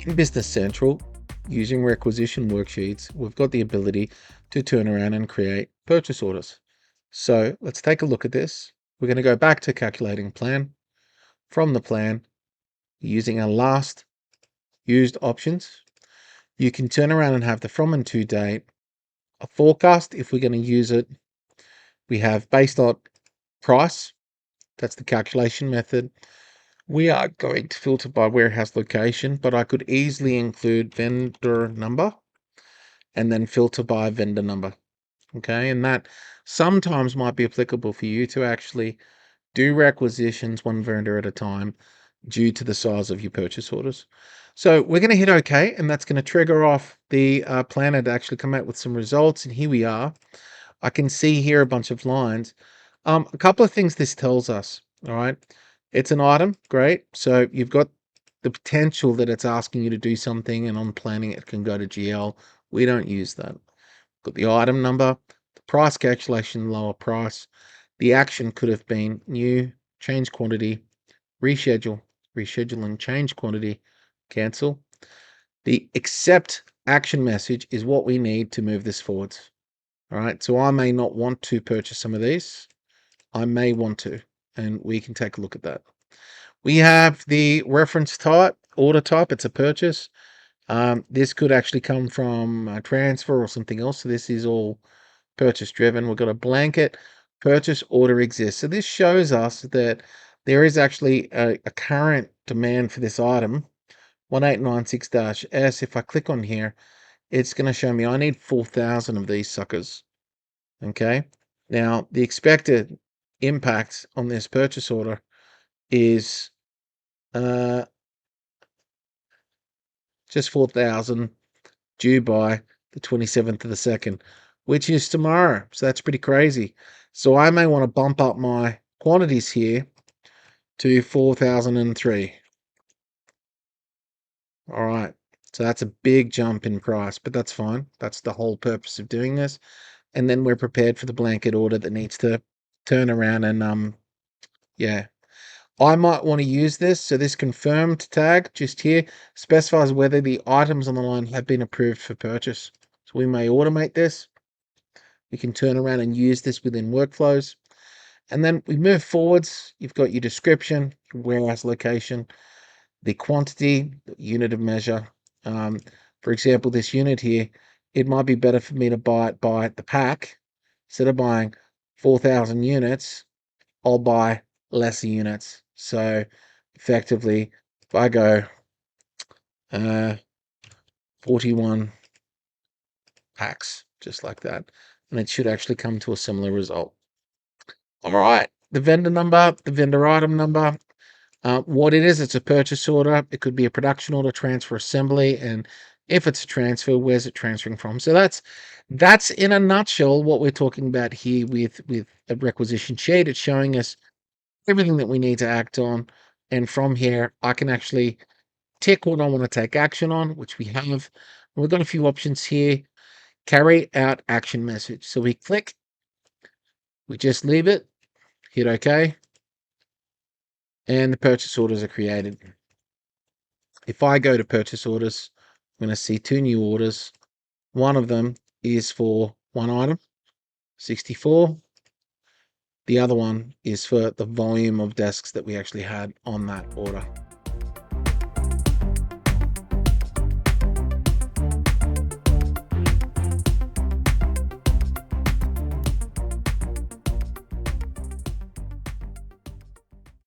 In Business Central, using requisition worksheets, we've got the ability to turn around and create purchase orders. So let's take a look at this. We're going to go back to calculating plan. From the plan, using our last used options, you can turn around and have the from and to date, a forecast if we're going to use it. We have based on price, that's the calculation method. We are going to filter by warehouse location, but I could easily include vendor number and then filter by vendor number. Okay, and that sometimes might be applicable for you to actually do requisitions one vendor at a time due to the size of your purchase orders. So we're going to hit OK, and that's going to trigger off the planner to actually come out with some results. And here we are. I can see here a bunch of lines. A couple of things this tells us. All right, it's an item, great. So you've got the potential that it's asking you to do something, and on planning it can go to GL. We don't use that. Got the item number, the price calculation, lower price. The action could have been new, change quantity, reschedule, rescheduling, change quantity, cancel. The accept action message is what we need to move this forwards. All right, so I may not want to purchase some of these. I may want to, and we can take a look at that. We have the reference type, order type, it's a purchase. This could actually come from a transfer or something else. So this is all purchase driven. We've got a blanket purchase order exists. So this shows us that there is actually a current demand for this item, 1896-S. If I click on here, it's going to show me I need 4,000 of these suckers. Okay. Now, the expected impact on this purchase order is just 4,000 due by the 27th of the 2nd, which is tomorrow. So that's pretty crazy. So I may want to bump up my quantities here to 4,003. All right. So that's a big jump in price, but that's fine. That's the whole purpose of doing this. And then we're prepared for the blanket order that needs to turn around and, yeah. I might want to use this. So this confirmed tag just here specifies whether the items on the line have been approved for purchase. So we may automate this. We can turn around and use this within workflows. And then we move forwards. You've got your description, warehouse location, the quantity, the unit of measure. For example, this unit here, it might be better for me to buy it by the pack. Instead of buying 4,000 units, I'll buy lesser units. So effectively, if I go 41 packs, just like that, and it should actually come to a similar result. All right, the vendor number, the vendor item number, what it is, it's a purchase order. It could be a production order, transfer, assembly, and if it's a transfer, where's it transferring from? So that's in a nutshell what we're talking about here with a requisition sheet. It's showing us everything that we need to act on, and from here I can actually tick what I want to take action on, which we have. We've got a few options here. Carry out action message. So we click, we just leave it, hit OK, and the purchase orders are created. If I go to purchase orders, I'm going to see two new orders. One of them is for one item, 64. The other one is for the volume of desks that we actually had on that order.